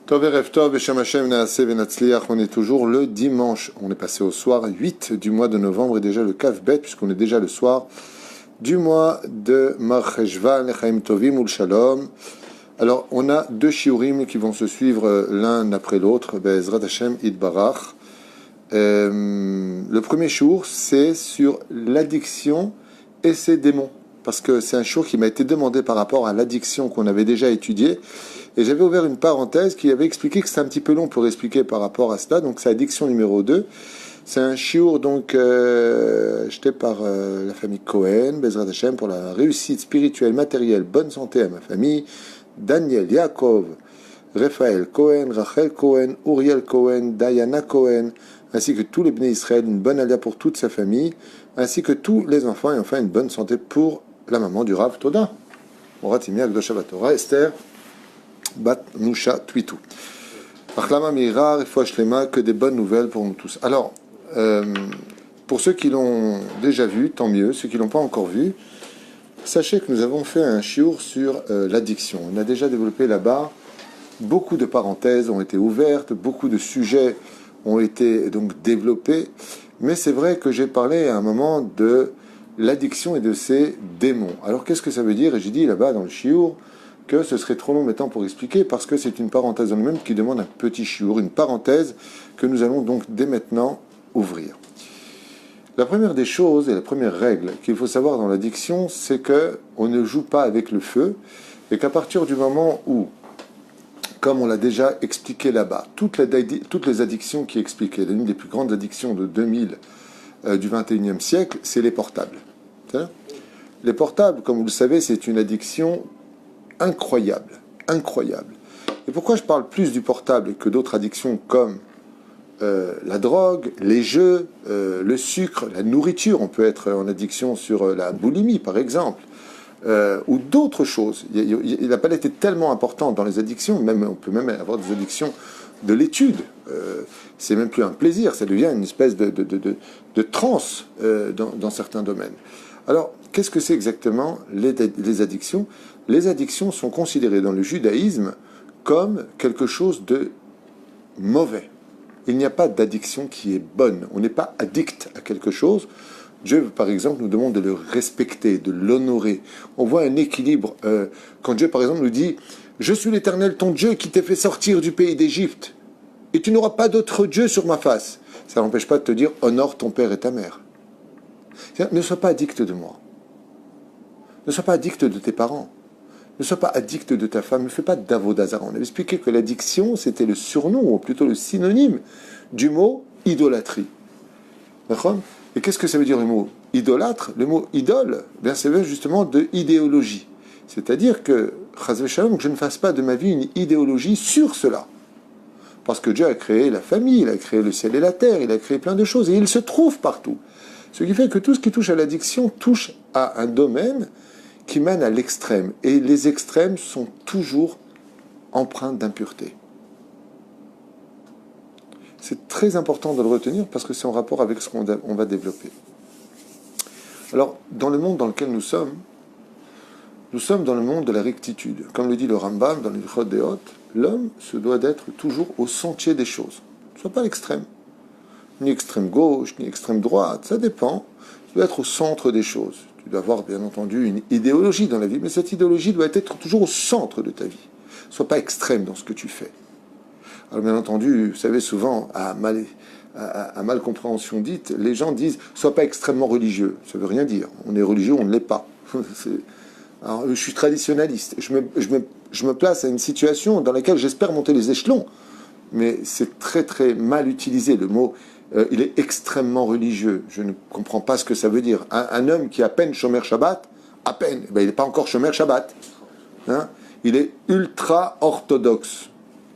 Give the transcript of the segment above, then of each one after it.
Tov Erev Tov, Beshem Hashem Naaseh Venatzliach. On est toujours le dimanche. On est passé au soir 8 du mois de novembre et déjà le Kaf Bet, puisqu'on est déjà le soir du mois de Mar Cheshvan, Lechaim Tovim Ul Shalom. Alors, on a deux shiurim qui vont se suivre l'un après l'autre. Be'ezrat Hashem Yitbarach. Le premier shiur, c'est sur l'addiction et ses démons. Parce que c'est un shiur qui m'a été demandé par rapport à l'addiction qu'on avait déjà étudié. Et j'avais ouvert une parenthèse qui avait expliqué que c'était un petit peu long pour expliquer par rapport à cela. Donc c'est addiction numéro 2. C'est un shiur donc acheté par la famille Cohen, Bezrat Hashem, pour la réussite spirituelle, matérielle, bonne santé à ma famille. Daniel, Yaakov, Raphaël Cohen, Rachel Cohen, Uriel Cohen, Diana Cohen, ainsi que tous les Bnei Israël, une bonne alia pour toute sa famille, ainsi que tous les enfants, et enfin une bonne santé pour la maman du Rav Toda. Moratimia Gdosha Batora, Esther, Bat Musha Twitou. Achlama Mira, Refoua Shlema, que des bonnes nouvelles pour nous tous. Alors, pour ceux qui l'ont déjà vu, tant mieux. Ceux qui ne l'ont pas encore vu, sachez que nous avons fait un shiur sur l'addiction. On a déjà développé là-bas. Beaucoup de parenthèses ont été ouvertes, beaucoup de sujets ont été donc développés. Mais c'est vrai que j'ai parlé à un moment de l'addiction et de ses démons. Alors, qu'est-ce que ça veut dire? Et j'ai dit là-bas dans le shiur que ce serait trop long maintenant pour expliquer, parce que c'est une parenthèse en elle-même qui demande un petit shiur, une parenthèse que nous allons donc dès maintenant ouvrir. La première des choses et la première règle qu'il faut savoir dans l'addiction, c'est que on ne joue pas avec le feu, et qu'à partir du moment où, comme on l'a déjà expliqué là-bas, toutes les addictions qui expliquaient, l'une des plus grandes addictions de 2000 du 21e siècle, c'est les portables. Les portables, comme vous le savez, c'est une addiction incroyable. Et pourquoi je parle plus du portable que d'autres addictions comme la drogue, les jeux, le sucre, la nourriture? On peut être en addiction sur la boulimie, par exemple, ou d'autres choses. La palette est tellement importante dans les addictions, on peut même avoir des addictions de l'étude. C'est même plus un plaisir, ça devient une espèce de transe dans certains domaines. Alors, qu'est-ce que c'est exactement les addictions? Les addictions sont considérées dans le judaïsme comme quelque chose de mauvais. Il n'y a pas d'addiction qui est bonne. On n'est pas addict à quelque chose. Dieu, par exemple, nous demande de le respecter, de l'honorer. On voit un équilibre. Quand Dieu, par exemple, nous dit « Je suis l'Éternel, ton Dieu, qui t'ai fait sortir du pays d'Égypte, et tu n'auras pas d'autre Dieu sur ma face. » Ça n'empêche pas de te dire « Honore ton père et ta mère. » Ne sois pas addict de moi. Ne sois pas addict de tes parents. Ne sois pas addict de ta femme. Ne fais pas d'avodazara. On avait expliqué que l'addiction, c'était le surnom, ou plutôt le synonyme du mot idolâtrie. D'accord ? Et qu'est-ce que ça veut dire le mot idolâtre? Le mot idole, bien, ça vient justement de idéologie. C'est-à-dire que, chas v'shalom, que je ne fasse pas de ma vie une idéologie sur cela. Parce que Dieu a créé la famille, il a créé le ciel et la terre, il a créé plein de choses, et il se trouve partout. Ce qui fait que tout ce qui touche à l'addiction touche à un domaine qui mène à l'extrême. Et les extrêmes sont toujours empreints d'impureté. C'est très important de le retenir parce que c'est en rapport avec ce qu'on va développer. Alors, dans le monde dans lequel nous sommes dans le monde de la rectitude. Comme le dit le Rambam dans les Chod Deot, l'homme se doit d'être toujours au sentier des choses. Ne soit pas à l'extrême. Ni extrême gauche, ni extrême droite, ça dépend. Tu dois être au centre des choses. Tu dois avoir, bien entendu, une idéologie dans la vie, mais cette idéologie doit être toujours au centre de ta vie. Sois pas extrême dans ce que tu fais. Alors, bien entendu, vous savez, souvent, à mal compréhension dite, les gens disent « sois pas extrêmement religieux ». Ça veut rien dire. On est religieux, on ne l'est pas. Alors, je suis traditionnaliste. Je me place à une situation dans laquelle j'espère monter les échelons, mais c'est très, très mal utilisé, le mot il est extrêmement religieux. Je ne comprends pas ce que ça veut dire. Un homme qui est à peine Shomer Shabbat, à peine, il n'est pas encore Shomer Shabbat. Hein, il est ultra orthodoxe.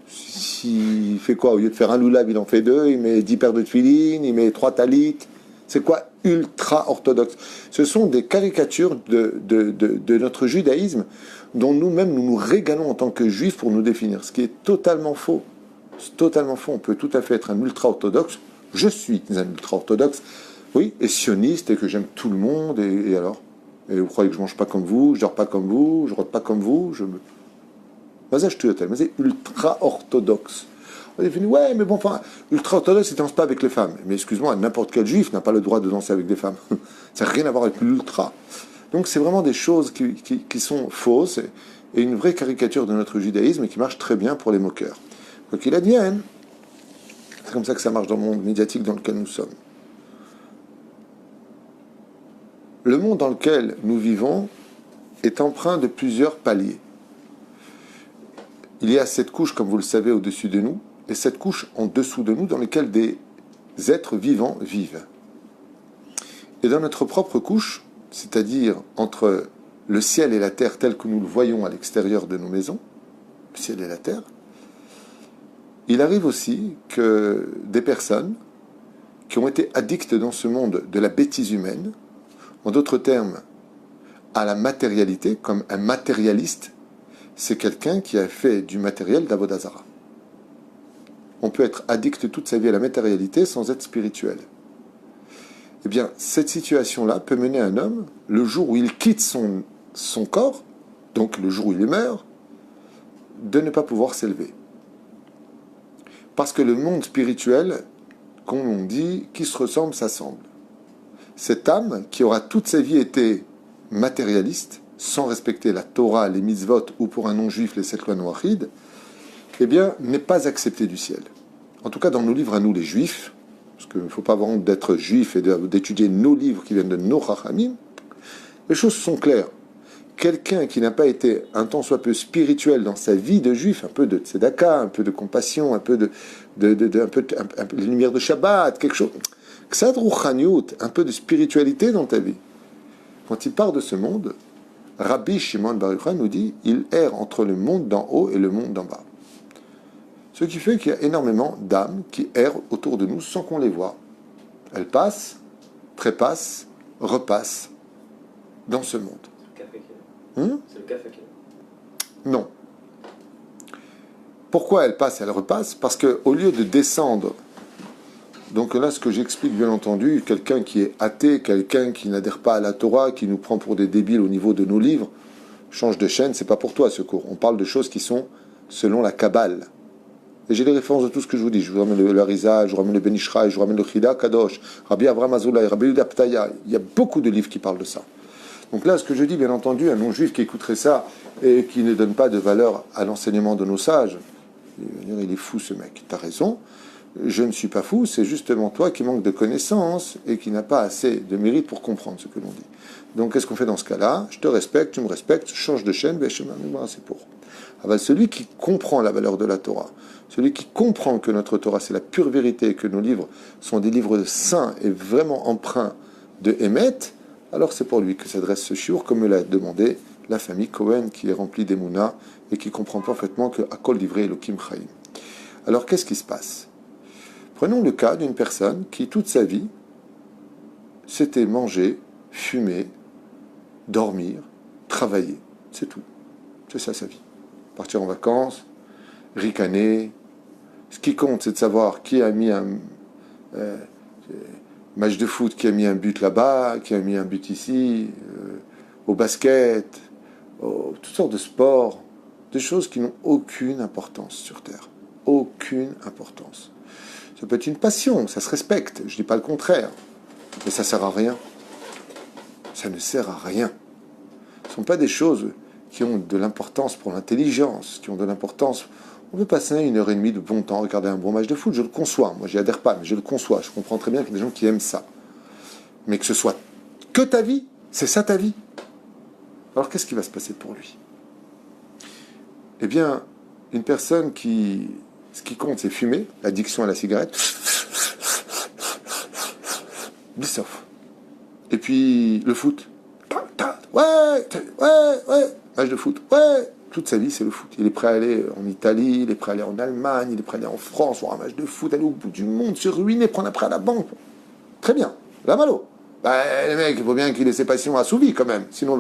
S'il fait quoi? Au lieu de faire un loulav, il en fait 2, il met 10 paires de tefilines, il met 3 talit. C'est quoi ultra orthodoxe? Ce sont des caricatures de notre judaïsme dont nous-mêmes nous régalons en tant que juifs pour nous définir, ce qui est totalement faux. C'est totalement faux. On peut tout à fait être un ultra orthodoxe. Je suis un ultra-orthodoxe, oui, et sioniste, et que j'aime tout le monde, et alors? Et vous croyez que je mange pas comme vous, je dors pas comme vous, je rote pas comme vous, mais c'est ultra-orthodoxe. On est venu, ouais, mais bon, enfin, ultra-orthodoxe, il ne danse pas avec les femmes. Mais excuse-moi, n'importe quel juif n'a pas le droit de danser avec des femmes. Ça n'a rien à voir avec l'ultra. Donc c'est vraiment des choses qui sont fausses et une vraie caricature de notre judaïsme et qui marche très bien pour les moqueurs. Quoi qu'il advienne, c'est comme ça que ça marche dans le monde médiatique dans lequel nous sommes. Le monde dans lequel nous vivons est empreint de plusieurs paliers. Il y a cette couche, comme vous le savez, au-dessus de nous, et cette couche en dessous de nous dans laquelle des êtres vivants vivent. Et dans notre propre couche, c'est-à-dire entre le ciel et la terre tel que nous le voyons à l'extérieur de nos maisons, le ciel et la terre, il arrive aussi que des personnes qui ont été addictes dans ce monde de la bêtise humaine, en d'autres termes, à la matérialité, comme un matérialiste, c'est quelqu'un qui a fait du matériel d'Avodah Zara. On peut être addict toute sa vie à la matérialité sans être spirituel. Eh bien, cette situation-là peut mener un homme, le jour où il quitte son corps, donc le jour où il meurt, de ne pas pouvoir s'élever. Parce que le monde spirituel, comme on dit, qui se ressemble, s'assemble. Cette âme, qui aura toute sa vie été matérialiste, sans respecter la Torah, les mitzvot, ou pour un non-juif, les 7 lois noachides, eh bien, n'est pas acceptée du ciel. En tout cas, dans nos livres à nous, les juifs, parce qu'il ne faut pas avoir honte d'être juif et d'étudier nos livres qui viennent de nos rachamim, les choses sont claires. Quelqu'un qui n'a pas été un tant soit peu spirituel dans sa vie de juif, un peu de tzedaka, un peu de compassion, un peu de les lumières de Shabbat, quelque chose, ksad ruchaniyut, un peu de spiritualité dans ta vie. Quand il part de ce monde, Rabbi Shimon Bar Yochai nous dit, il erre entre le monde d'en haut et le monde d'en bas. Ce qui fait qu'il y a énormément d'âmes qui errent autour de nous sans qu'on les voie. Elles passent, trépassent, repassent dans ce monde. C'est le cas fakir. Non. Pourquoi elles passent et elles repassent? Parce qu'au lieu de descendre, donc là ce que j'explique bien entendu, quelqu'un qui est athée, quelqu'un qui n'adhère pas à la Torah, qui nous prend pour des débiles au niveau de nos livres, change de chaîne, c'est pas pour toi ce cours. On parle de choses qui sont selon la Kabbale. Et j'ai les références de tout ce que je vous dis. Je vous ramène le Harizal, je vous ramène le Ben Ishraï, je vous ramène le Chida Kadosh, Rabbi Avraham Azoulay, Rabbi Yehuda Ptaya. Il y a beaucoup de livres qui parlent de ça. Donc là, ce que je dis, bien entendu, un non-juif qui écouterait ça et qui ne donne pas de valeur à l'enseignement de nos sages, il est fou ce mec. T'as raison, je ne suis pas fou, c'est justement toi qui manque de connaissances et qui n'a pas assez de mérite pour comprendre ce que l'on dit. Donc qu'est-ce qu'on fait dans ce cas-là? Je te respecte, tu me respectes, je change de chaîne, c'est pour. Alors, celui qui comprend la valeur de la Torah, celui qui comprend que notre Torah c'est la pure vérité, que nos livres sont des livres saints et vraiment empreints de Emet, alors c'est pour lui que s'adresse ce shiur, comme me l'a demandé la famille Cohen, qui est remplie d'Emouna et qui comprend parfaitement que Akol Divrei Elokim Chaim. Alors qu'est-ce qui se passe? Prenons le cas d'une personne qui toute sa vie s'était manger, fumer, dormir, travailler, c'est tout. C'est ça sa vie. Partir en vacances, ricaner. Ce qui compte, c'est de savoir qui a mis un match de foot, qui a mis un but là-bas, qui a mis un but ici, au basket, toutes sortes de sports, des choses qui n'ont aucune importance sur Terre. Aucune importance. Ça peut être une passion, ça se respecte, je ne dis pas le contraire, mais ça ne sert à rien. Ça ne sert à rien. Ce ne sont pas des choses qui ont de l'importance pour l'intelligence, qui ont de l'importance. On peut passer 1h30 de bon temps, regarder un bon match de foot, je le conçois. Moi, j'y adhère pas, mais je le conçois. Je comprends très bien qu'il y a des gens qui aiment ça. Mais que ce soit que ta vie, c'est ça ta vie. Alors, qu'est-ce qui va se passer pour lui? Eh bien, une personne qui... Ce qui compte, c'est fumer, l'addiction à la cigarette. Bissoff. Et puis, le foot. Ouais. Match de foot, ouais, toute sa vie c'est le foot. Il est prêt à aller en Italie, il est prêt à aller en Allemagne, il est prêt à aller en France, voir un match de foot, aller au bout du monde, se ruiner, prendre après à la banque. Très bien, la malo. Le mec, il faut bien qu'il ait ses passions assouvies quand même, sinon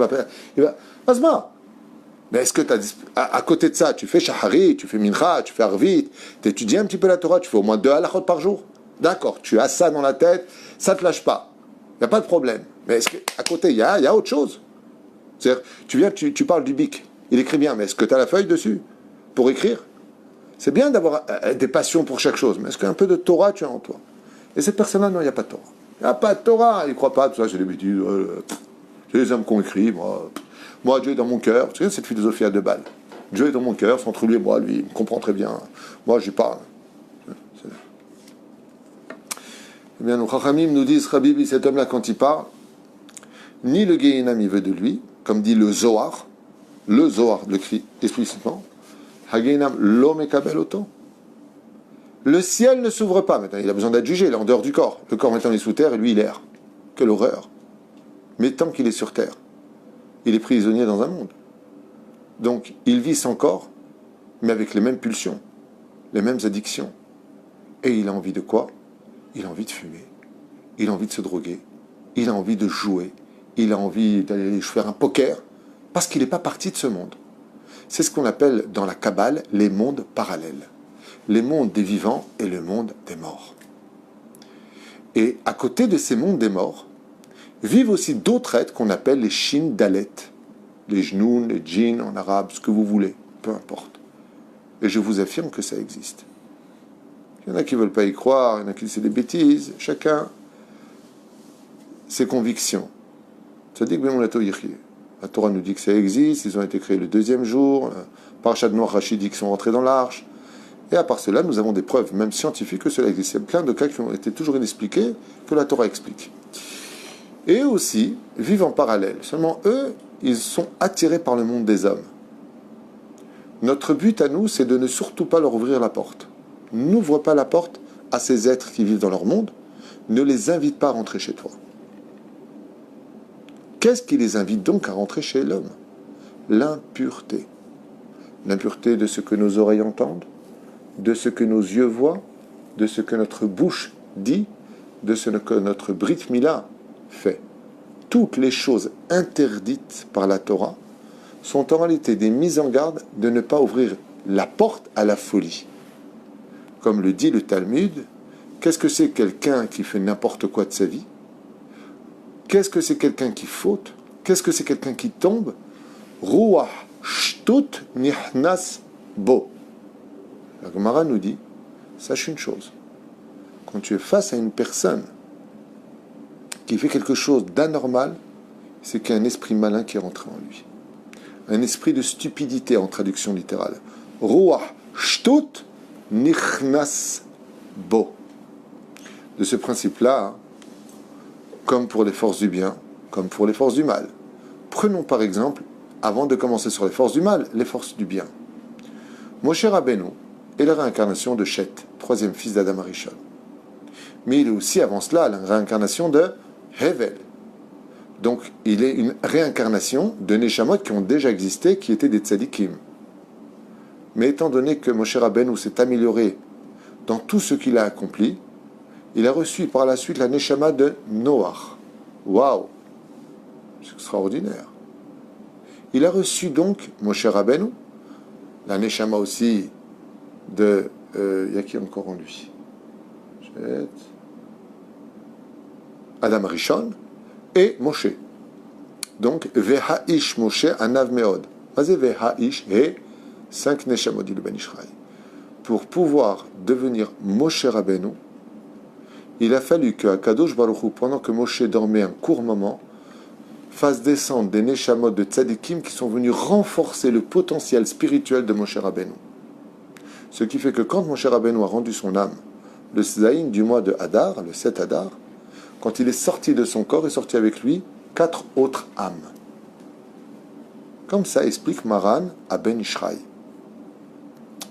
il va Asma. Mais est-ce que à côté de ça, tu fais Shahari, tu fais Mincha, tu fais Arvit, tu étudies un petit peu la Torah, tu fais au moins 2 halachot par jour? D'accord, tu as ça dans la tête, ça te lâche pas. Il n'y a pas de problème. Mais est-ce qu'à côté, il y a autre chose? C'est-à-dire, tu parles du bic, il écrit bien, mais est-ce que tu as la feuille dessus? pour écrire. C'est bien d'avoir des passions pour chaque chose, mais est-ce qu'un peu de Torah tu as en toi? Et cette personne-là, non, il n'y a pas de Torah. Il n'y a pas de Torah, il ne croit pas, tout ça, c'est des bêtises. C'est les hommes qui ont écrit, moi, Dieu est dans mon cœur. Tu sais, cette philosophie à 2 balles. Dieu est dans mon cœur, entre lui et moi, lui, il me comprend très bien. Moi, je parle. Eh bien, nos Chachamim nous disent, Habibi, cet homme-là, quand il parle, ni le Gehinam, il veut de lui, comme dit le Zohar le crie explicitement, Hagehinam lo mekabel oto. Le ciel ne s'ouvre pas maintenant, il a besoin d'être jugé, il est en dehors du corps. Le corps maintenant il est sous terre et lui il erre. Quelle horreur. Mais tant qu'il est sur terre, il est prisonnier dans un monde. Donc il vit sans corps, mais avec les mêmes pulsions, les mêmes addictions. Et il a envie de quoi? Il a envie de fumer, il a envie de se droguer, il a envie de jouer, il a envie d'aller faire un poker, parce qu'il n'est pas parti de ce monde. C'est ce qu'on appelle dans la Kabbale les mondes parallèles. Les mondes des vivants et le monde des morts. Et à côté de ces mondes des morts, vivent aussi d'autres êtres qu'on appelle les Shin Dalet, les Jnoun, les Djinns en arabe, ce que vous voulez, peu importe. Et je vous affirme que ça existe. Il y en a qui ne veulent pas y croire, il y en a qui disent c'est des bêtises, chacun ses convictions. Ça dit que la Torah nous dit que ça existe, ils ont été créés le 2e jour, Parashat Noach Rachid dit qu'ils sont rentrés dans l'arche. Et à part cela, nous avons des preuves, même scientifiques, que cela existe. Il y a plein de cas qui ont été toujours inexpliqués, que la Torah explique. Et aussi, vivent en parallèle. Seulement eux, ils sont attirés par le monde des hommes. Notre but à nous, c'est de ne surtout pas leur ouvrir la porte. N'ouvre pas la porte à ces êtres qui vivent dans leur monde. Ne les invite pas à rentrer chez toi. Qu'est-ce qui les invite donc à rentrer chez l'homme? L'impureté. L'impureté de ce que nos oreilles entendent, de ce que nos yeux voient, de ce que notre bouche dit, de ce que notre Brit Mila fait. Toutes les choses interdites par la Torah sont en réalité des mises en garde de ne pas ouvrir la porte à la folie. Comme le dit le Talmud, qu'est-ce que c'est quelqu'un qui fait n'importe quoi de sa vie? Qu'est-ce que c'est quelqu'un qui faute? Qu'est-ce que c'est quelqu'un qui tombe? Ruach shtut nihnas bo. La Gemara nous dit, sache une chose, quand tu es face à une personne qui fait quelque chose d'anormal, c'est qu'il y a un esprit malin qui est rentré en lui. Un esprit de stupidité en traduction littérale. Ruach shtut nichnas bo. De ce principe-là, comme pour les forces du bien, comme pour les forces du mal. Prenons par exemple, avant de commencer sur les forces du mal, les forces du bien. Moshe Rabbeinu est la réincarnation de Shet, 3e fils d'Adam Arishon. Mais il est aussi, avant cela, la réincarnation de Hevel. Donc, il est une réincarnation de Neshamot qui ont déjà existé, qui étaient des tzadikim. Mais étant donné que Moshe Rabbeinu s'est amélioré dans tout ce qu'il a accompli, il a reçu par la suite la Neshama de Noach. Waouh! C'est extraordinaire. Il a reçu donc Moshe Rabbeinu, la Neshama aussi de... il y a qui encore en lui? Adam Rishon et Moshe. Donc, Veha'ish Moshe Anav Meod. Vas-y, Veha'ish, et 5 Neshamot, dit le Ben Ishraï. Pour pouvoir devenir Moshe Rabbeinu, il a fallu que Akadosh Baruch Hu, pendant que Moshe dormait un court moment, fasse descendre des Neshamot de Tzadikim qui sont venus renforcer le potentiel spirituel de Moshe Rabbeinu. Ce qui fait que quand Moshe Rabbeinu a rendu son âme, le Zayin du mois de Hadar, le 7 Hadar, quand il est sorti de son corps, est sorti avec lui 4 autres âmes. Comme ça explique Maran à Ben Ishraï.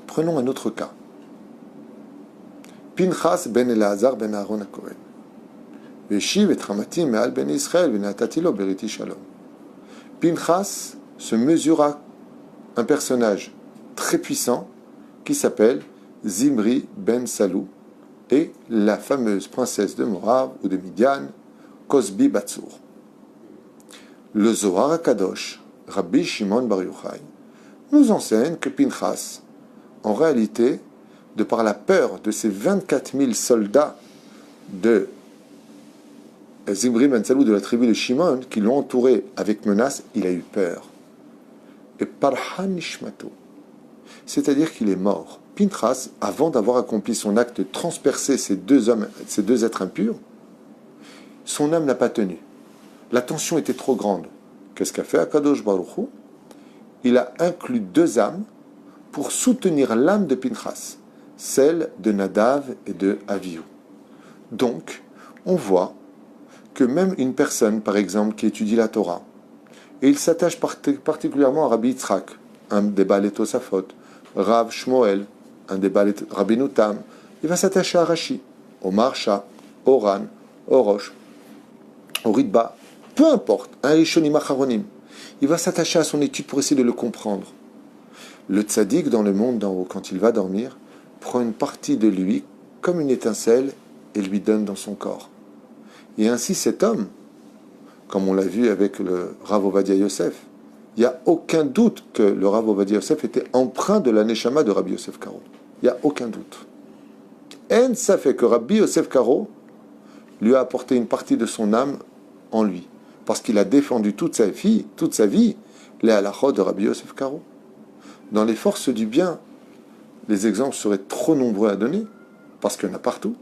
Prenons un autre cas. Pinchas ben Elazar ben Aaron HaKohen. Veshiv et Ramatim me'al ben Israël v'natati lo beriti shalom. Pinchas se mesura un personnage très puissant qui s'appelle Zimri ben Salou et la fameuse princesse de Moab ou de Midian, Cosbi Batsur. Le Zohar HaKadosh, Rabbi Shimon Bar Yochai, nous enseigne que Pinchas, en réalité, de par la peur de ces 24 000 soldats de Zimri ben Salou de la tribu de Shimon, qui l'ont entouré avec menace, il a eu peur. Et Parhan Nishmato, C'est-à-dire qu'il est mort. Pinchas, avant d'avoir accompli son acte de transpercer ces deux hommes, ces deux êtres impurs, son âme n'a pas tenu. La tension était trop grande. Qu'est-ce qu'a fait Akadosh Baruch Hu? Il a inclus deux âmes pour soutenir l'âme de Pinchas, celle de Nadav et de Avihu. Donc, on voit que même une personne, par exemple, qui étudie la Torah, et il s'attache particulièrement à Rabbi Yitzhak, un des Baalei Tosafot, Rav Shmuel, un des Baalei Rabbeinu Tam, il va s'attacher à Rashi, au Marsha, au Ran, au Rosh, au Ritba, peu importe, un Rishonim Acharonim. Il va s'attacher à son étude pour essayer de le comprendre. Le tzaddik dans le monde d'en haut, quand il va dormir, prend une partie de lui comme une étincelle et lui donne dans son corps. Et ainsi cet homme, comme on l'a vu avec le Rav Ovadia Yosef, il n'y a aucun doute que le Rav Ovadia Yosef était empreint de la Neshama de Rabbi Yosef Karo. Il n'y a aucun doute. Et ça fait que Rabbi Yosef Karo lui a apporté une partie de son âme en lui, parce qu'il a défendu toute sa vie, les halachot de Rabbi Yosef Karo. Dans les forces du bien, les exemples seraient trop nombreux à donner, parce qu'il y en a partout.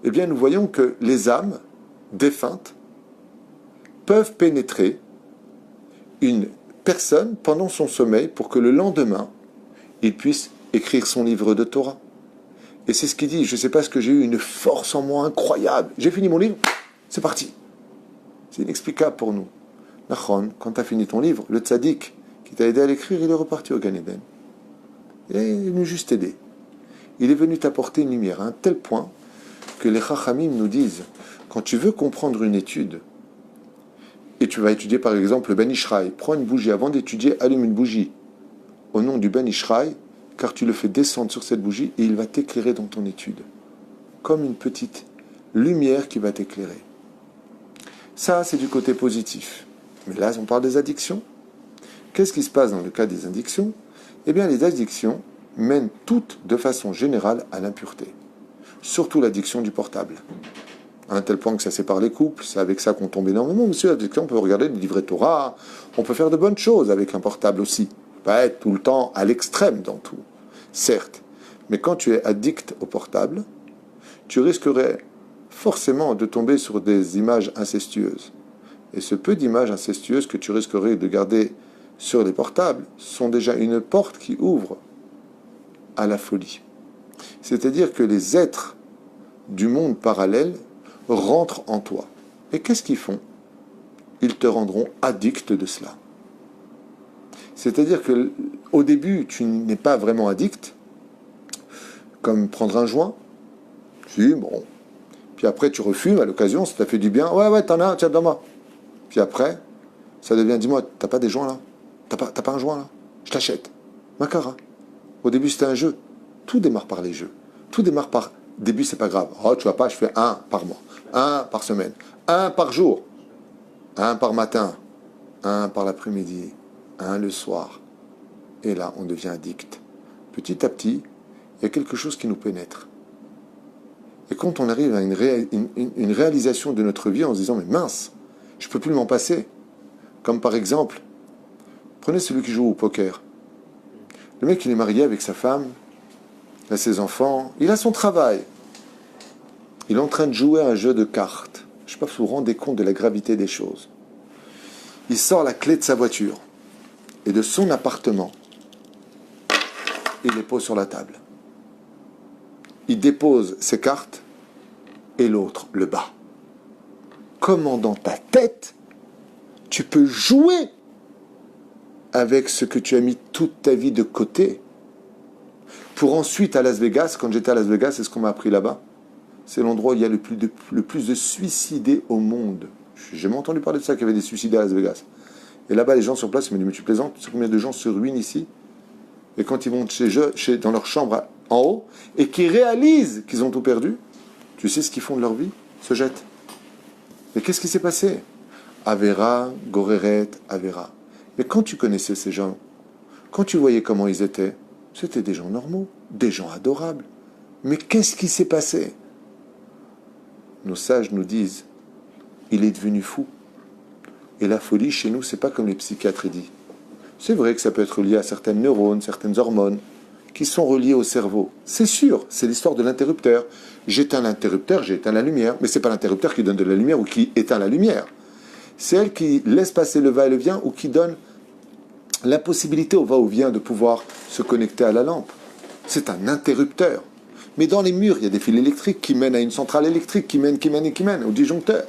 Eh bien, nous voyons que les âmes défuntes peuvent pénétrer une personne pendant son sommeil pour que le lendemain, il puisse écrire son livre de Torah. Et c'est ce qu'il dit, je ne sais pas ce que j'ai eu, une force en moi incroyable. J'ai fini mon livre, c'est parti. C'est inexplicable pour nous. Nachon, quand tu as fini ton livre, le tzaddik qui t'a aidé à l'écrire, il est reparti au Gan Eden. Il est venu juste aider. Il est venu t'apporter une lumière à un tel point que les Chachamim nous disent, quand tu veux comprendre une étude, et tu vas étudier par exemple le Ben Ishraï, prends une bougie, avant d'étudier, allume une bougie au nom du Ben Ishraï, car tu le fais descendre sur cette bougie et il va t'éclairer dans ton étude. Comme une petite lumière qui va t'éclairer. Ça, c'est du côté positif. Mais là, on parle des addictions. Qu'est-ce qui se passe dans le cas des addictions? Eh bien, les addictions mènent toutes, de façon générale, à l'impureté. Surtout l'addiction du portable. À un tel point que ça sépare les couples, c'est avec ça qu'on tombe énormément. Monsieur, l'addiction, on peut regarder des livrets Torah, on peut faire de bonnes choses avec un portable aussi. Pas être tout le temps à l'extrême dans tout. Certes, mais quand tu es addict au portable, tu risquerais forcément de tomber sur des images incestueuses. Et ce peu d'images incestueuses que tu risquerais de garder sur les portables sont déjà une porte qui ouvre à la folie. C'est-à-dire que les êtres du monde parallèle rentrent en toi. Et qu'est-ce qu'ils font? Ils te rendront addict de cela. C'est-à-dire que au début, tu n'es pas vraiment addict, comme prendre un joint. Si, bon. Puis après, tu refumes à l'occasion, ça t'a fait du bien. Ouais, t'en as, tiens, donne-moi. Puis après, ça devient, dis-moi, t'as pas des joints là? T'as pas un joint là? Je t'achète. Macara. Au début, c'était un jeu. Tout démarre par les jeux. Tout démarre par... Début, c'est pas grave. Oh, tu vois pas, je fais un par mois, un par semaine, un par jour, un par matin, un par l'après-midi, un le soir. Et là, on devient addict. Petit à petit, il y a quelque chose qui nous pénètre. Et quand on arrive à une réalisation de notre vie en se disant, mais mince, je ne peux plus m'en passer. Comme par exemple, prenez celui qui joue au poker. Le mec, il est marié avec sa femme, il a ses enfants, il a son travail. Il est en train de jouer à un jeu de cartes. Je ne sais pas si vous vous rendez compte de la gravité des choses. Il sort la clé de sa voiture et de son appartement. Il les pose sur la table. Il dépose ses cartes et l'autre le bat. Comment dans ta tête tu peux jouer avec ce que tu as mis toute ta vie de côté pour ensuite à Las Vegas, quand j'étais à Las Vegas, c'est ce qu'on m'a appris là-bas, c'est l'endroit où il y a le plus de suicidés au monde. J'ai jamais entendu parler de ça, qu'il y avait des suicidés à Las Vegas. Et là-bas, les gens sur place, ils me disent, mais tu plaisantes, tu sais combien de gens se ruinent ici? Et quand ils vont dans leur chambre en haut, et qu'ils réalisent qu'ils ont tout perdu, tu sais ce qu'ils font de leur vie? Se jettent. Mais qu'est-ce qui s'est passé? Avera, Goreret, Avera. Mais quand tu connaissais ces gens, quand tu voyais comment ils étaient, c'était des gens normaux, des gens adorables. Mais qu'est-ce qui s'est passé? Nos sages nous disent, il est devenu fou. Et la folie, chez nous, c'est pas comme les psychiatres disent. C'est vrai que ça peut être lié à certaines neurones, certaines hormones qui sont reliées au cerveau. C'est sûr, c'est l'histoire de l'interrupteur. J'éteins l'interrupteur, j'éteins la lumière, mais ce n'est pas l'interrupteur qui donne de la lumière ou qui éteint la lumière. C'est elle qui laisse passer le va-et-le-vient ou qui donne la possibilité au va-et-vient de pouvoir se connecter à la lampe. C'est un interrupteur. Mais dans les murs, il y a des fils électriques qui mènent à une centrale électrique, qui mènent au disjoncteur.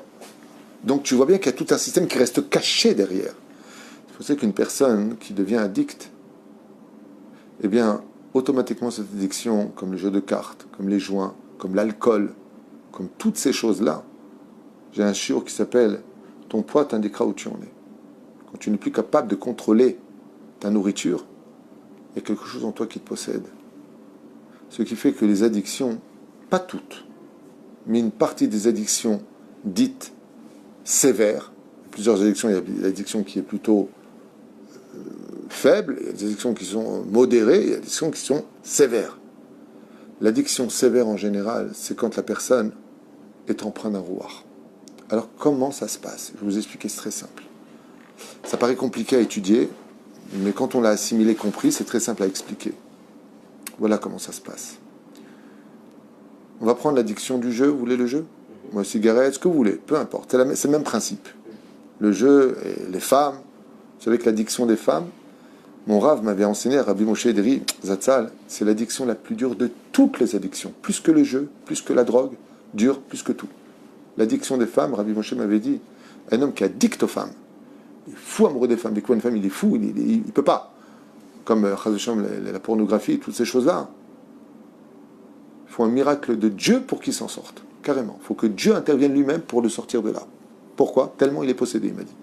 Donc tu vois bien qu'il y a tout un système qui reste caché derrière. C'est pour ça qu'une personne qui devient addicte, eh bien, automatiquement cette addiction, comme le jeu de cartes, comme les joints, comme l'alcool, comme toutes ces choses-là, j'ai un shiur qui s'appelle « Ton poids t'indiquera où tu en es ». Quand tu n'es plus capable de contrôler ta nourriture, il y a quelque chose en toi qui te possède. Ce qui fait que les addictions, pas toutes, mais une partie des addictions dites sévères, plusieurs addictions, il y a l'addiction qui est plutôt faible, il y a des addictions qui sont modérées, il y a des addictions qui sont sévères. L'addiction sévère en général, c'est quand la personne est empreinte d'un rouard. Alors comment ça se passe? Je vais vous expliquer, c'est très simple. Ça paraît compliqué à étudier, mais quand on l'a assimilé, compris, c'est très simple à expliquer. Voilà comment ça se passe. On va prendre l'addiction du jeu. Vous voulez le jeu? Moi, cigarette, ce que vous voulez, peu importe. C'est le même principe. Le jeu et les femmes. Vous savez que l'addiction des femmes, mon Rav m'avait enseigné, Rabbi Moshe Ederi Zatzal, c'est l'addiction la plus dure de toutes les addictions. Plus que le jeu, plus que la drogue, dure plus que tout. L'addiction des femmes, Rabbi Moshe m'avait dit, un homme qui est addict aux femmes, il est fou amoureux des femmes. Dès quoi une femme, il est fou, il ne peut pas. Comme la pornographie, toutes ces choses-là. Il faut un miracle de Dieu pour qu'il s'en sorte. Carrément. Il faut que Dieu intervienne lui-même pour le sortir de là. Pourquoi? Tellement il est possédé, il m'a dit.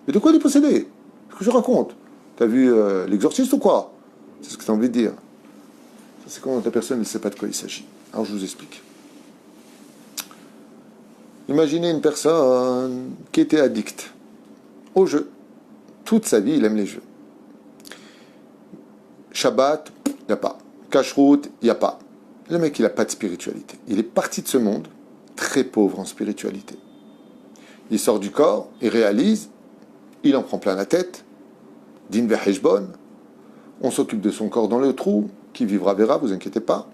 Mais de quoi il est possédé? Ce que je raconte. T'as vu l'exorciste ou quoi? C'est ce que tu as envie de dire. Ça, c'est quand la personne ne sait pas de quoi il s'agit. Alors je vous explique. Imaginez une personne qui était addicte au jeu. Toute sa vie, il aime les jeux. Shabbat, il n'y a pas. Kashrut, il n'y a pas. Le mec, il n'a pas de spiritualité. Il est parti de ce monde très pauvre en spiritualité. Il sort du corps, il réalise, il en prend plein la tête. Din veheshbon, on s'occupe de son corps dans le trou, qui vivra verra, vous inquiétez pas.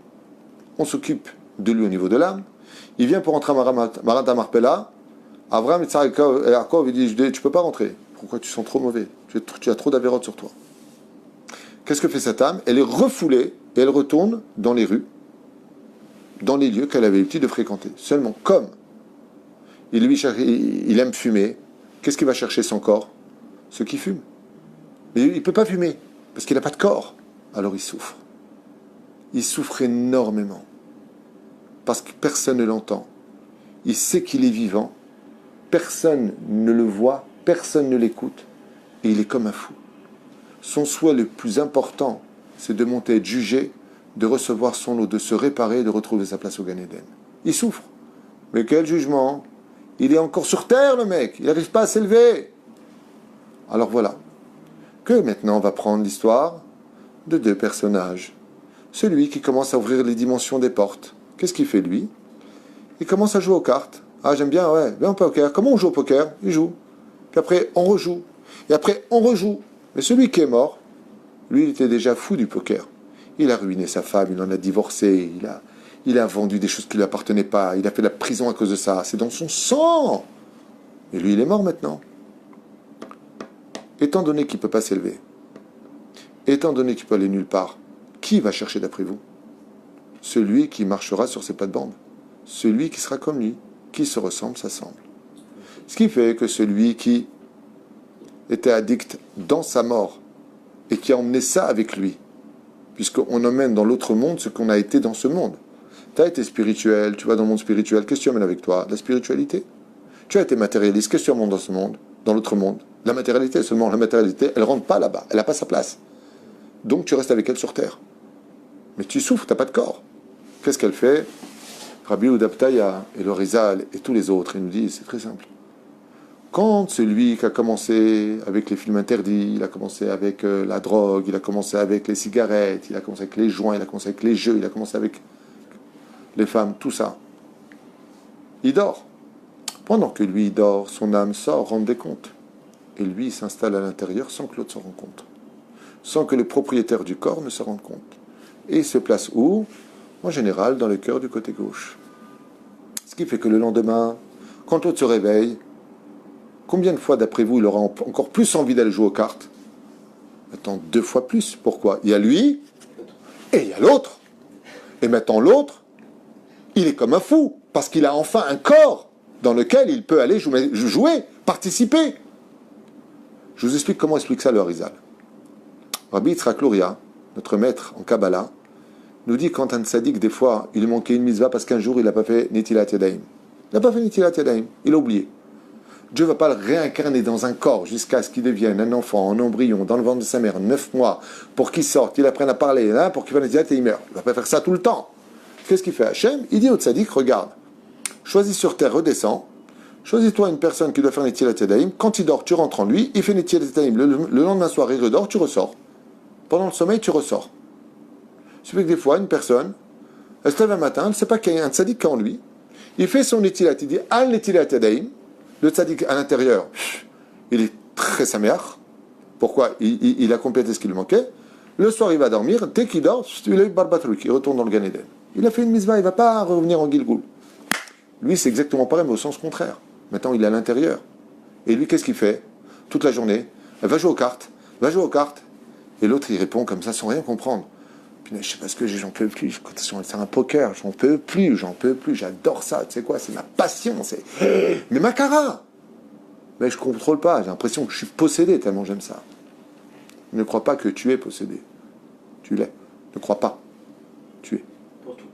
On s'occupe de lui au niveau de l'âme. Il vient pour rentrer à Marat Marpella. Avram et Yaakov, il dit, tu peux pas rentrer. Pourquoi? Tu sens trop mauvais. Tu as trop d'avérotes sur toi. Qu'est-ce que fait cette âme? Elle est refoulée et elle retourne dans les rues, dans les lieux qu'elle avait l'habitude de fréquenter. Seulement, comme il aime fumer, qu'est-ce qu'il va chercher son corps? Ceux qui fument. Mais il ne peut pas fumer, parce qu'il n'a pas de corps. Alors il souffre. Il souffre énormément. Parce que personne ne l'entend. Il sait qu'il est vivant. Personne ne le voit, personne ne l'écoute. Et il est comme un fou. Son souhait le plus important, c'est de monter, être jugé, de recevoir son lot, de se réparer, de retrouver sa place au Gan Eden. Il souffre. Mais quel jugement? Il est encore sur terre, le mec. Il n'arrive pas à s'élever. Alors voilà. Que maintenant, on va prendre l'histoire de deux personnages. Celui qui commence à ouvrir les dimensions des portes. Qu'est-ce qu'il fait, lui? Il commence à jouer aux cartes. Ah, j'aime bien, ouais, bien au poker. Comment on joue au poker? Il joue. Puis après, on rejoue. Et après, on rejoue. Mais celui qui est mort, lui, il était déjà fou du poker. Il a ruiné sa femme, il en a divorcé, il a vendu des choses qui ne lui appartenaient pas, il a fait la prison à cause de ça. C'est dans son sang. Et lui, il est mort maintenant. Étant donné qu'il ne peut pas s'élever, étant donné qu'il peut aller nulle part, qui va chercher d'après vous? Celui qui marchera sur ses plates-bandes. Celui qui sera comme lui. Qui se ressemble, s'assemble. Ce qui fait que celui qui était addict dans sa mort et qui a emmené ça avec lui, puisqu'on emmène dans l'autre monde ce qu'on a été dans ce monde. Tu as été spirituel, tu vas dans le monde spirituel, qu'est-ce que tu amènes avec toi? La spiritualité. Tu as été matérialiste, qu'est-ce que tu amènes dans ce monde, dans l'autre monde? La matérialité, seulement la matérialité, elle ne rentre pas là-bas, elle n'a pas sa place. Donc tu restes avec elle sur terre. Mais tu souffres, tu n'as pas de corps. Qu'est-ce qu'elle fait? Rabbi Udaptaya et le Rizal et tous les autres, ils nous disent, c'est très simple. Quand celui qui a commencé avec les films interdits, il a commencé avec la drogue, il a commencé avec les cigarettes, il a commencé avec les joints, il a commencé avec les jeux, il a commencé avec les femmes, tout ça, il dort. Pendant que lui il dort, son âme sort, rend des comptes. Et lui, il s'installe à l'intérieur sans que l'autre s'en rende compte. sans que le propriétaire du corps ne se rende compte. Et il se place où? En général, dans le cœur du côté gauche. Ce qui fait que le lendemain, quand l'autre se réveille, combien de fois, d'après vous, il aura encore plus envie d'aller jouer aux cartes? Maintenant, 2 fois plus. Pourquoi? Il y a lui et il y a l'autre. Et maintenant, l'autre, il est comme un fou, parce qu'il a enfin un corps dans lequel il peut aller jouer, participer. Je vous explique comment explique ça le Harizal. Rabbi Yitzhak Luria, notre maître en Kabbalah, nous dit quand un tzaddik, des fois, il lui manquait une mitzvah parce qu'un jour, il n'a pas fait Netilat Yadayim. Il n'a pas fait Netilat Yadayim, il a oublié. Dieu ne va pas le réincarner dans un corps jusqu'à ce qu'il devienne un enfant en embryon dans le ventre de sa mère, 9 mois, pour qu'il sorte, qu'il apprenne à parler, hein, pour qu'il fasse Netilat et il meurt. Il ne va pas faire ça tout le temps. Qu'est-ce qu'il fait Hachem? Il dit au tzaddik, regarde, choisis sur terre, redescends, choisis-toi une personne qui doit faire Netilat Yadayim, quand il dort, tu rentres en lui, il fait Netilat Yadayim, le lendemain soir, il redort, tu ressors. Pendant le sommeil, tu ressors. Ce qui fait que des fois, une personne, elle se lève un matin, elle ne sait pas qu'il y a un tzaddik qui est en lui, il fait son Netilat, il dit Al Netilat Yadayim, le tzaddik à l'intérieur, il est très saméach. Pourquoi? Il a complété ce qui lui manquait. Le soir, il va dormir, dès qu'il dort, il a eu barbatruc, il retourne dans le Gan Eden. Il a fait une mitzvah, il ne va pas revenir en Gilgoul. Lui, c'est exactement pareil, mais au sens contraire. Maintenant, il est à l'intérieur. Et lui, qu'est-ce qu'il fait? Toute la journée, elle va jouer aux cartes, Et l'autre, il répond comme ça, sans rien comprendre. Puis, je sais pas ce que j'ai, j'en peux plus. C'est un poker, j'en peux plus. J'adore ça, tu sais quoi, c'est ma passion. Mais ma cara! Mais je contrôle pas, j'ai l'impression que je suis possédé tellement j'aime ça. Ne crois pas que tu es possédé. Tu l'es. Ne crois pas. Tu es. Pour tout.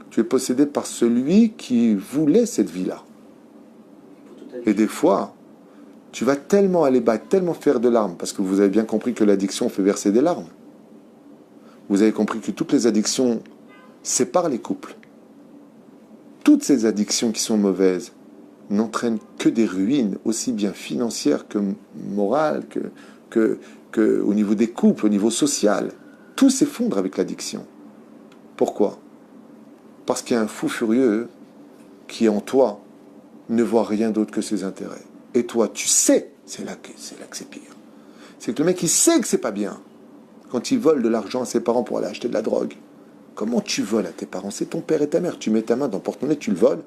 Tu es possédé par celui qui voulait cette vie-là. Et des fois, tu vas tellement aller bas, tellement faire de larmes, parce que vous avez bien compris que l'addiction fait verser des larmes. Vous avez compris que toutes les addictions séparent les couples. Toutes ces addictions qui sont mauvaises n'entraînent que des ruines, aussi bien financières que morales, que au niveau des couples, au niveau social. Tout s'effondre avec l'addiction. Pourquoi? Parce qu'il y a un fou furieux qui, en toi, ne voit rien d'autre que ses intérêts. Et toi, tu sais, c'est là que c'est pire. C'est que le mec, il sait que c'est pas bien. Quand il vole de l'argent à ses parents pour aller acheter de la drogue, comment tu voles à tes parents? C'est ton père et ta mère. Tu mets ta main dans le porte-monnaie, tu le voles.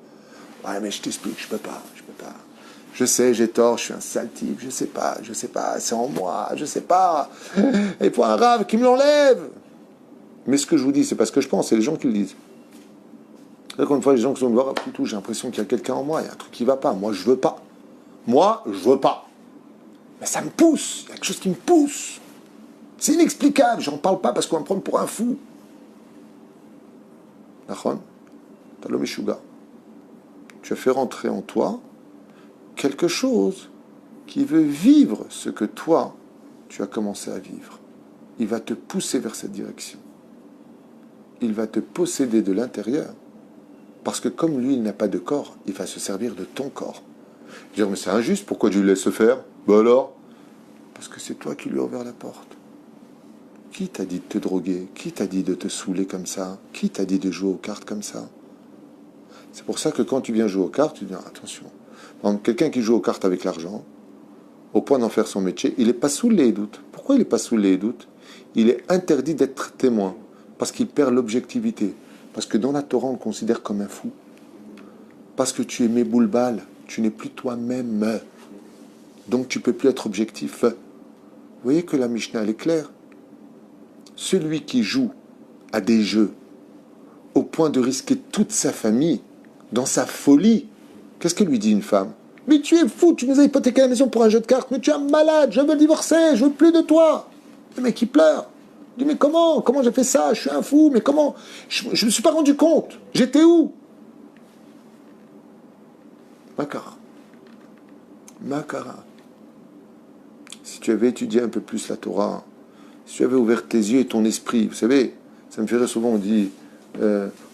Ouais, mais je t'explique, je peux pas. Je sais, j'ai tort, je suis un sale type, je sais pas, c'est en moi, je sais pas. Et pour un rave qui me l'enlève. Mais ce que je vous dis, c'est pas ce que je pense, c'est les gens qui le disent. Encore une fois, les gens qui sont de voir, plutôt, j'ai l'impression qu'il y a quelqu'un en moi, il y a un truc qui va pas. Moi, je veux pas. Mais ça me pousse, il y a quelque chose qui me pousse. C'est inexplicable, j'en parle pas parce qu'on va me prendre pour un fou. Nachon, t'as l'homme Meshuga. Tu as fait rentrer en toi quelque chose qui veut vivre ce que toi, tu as commencé à vivre. Il va te pousser vers cette direction. Il va te posséder de l'intérieur. Parce que comme lui, il n'a pas de corps, il va se servir de ton corps. Dire, mais c'est injuste, pourquoi Dieu le laisse faire? Ben alors? Parce que c'est toi qui lui as ouvert la porte. Qui t'a dit de te droguer? Qui t'a dit de te saouler comme ça? Qui t'a dit de jouer aux cartes comme ça? C'est pour ça que quand tu viens jouer aux cartes, tu dis, attention. Quelqu'un qui joue aux cartes avec l'argent, au point d'en faire son métier, il n'est pas sous les doutes. Pourquoi il n'est pas sous les doutes? Il est interdit d'être témoin, parce qu'il perd l'objectivité. Parce que dans la Torah, on le considère comme un fou. Parce que tu es méboulbal, tu n'es plus toi-même. Donc tu ne peux plus être objectif. Vous voyez que la Mishnah, elle est claire. Celui qui joue à des jeux au point de risquer toute sa famille, dans sa folie, qu'est-ce que lui dit une femme? Mais tu es fou, tu nous as hypothéqué la maison pour un jeu de cartes, mais tu es un malade, je veux divorcer, je veux plus de toi. Le mec, il pleure. Il dit, mais comment j'ai fait ça? Je suis un fou, mais comment? Je ne me suis pas rendu compte. J'étais où? Makara. Si tu avais étudié un peu plus la Torah, si tu avais ouvert tes yeux et ton esprit, vous savez, ça me ferait souvent, on dit,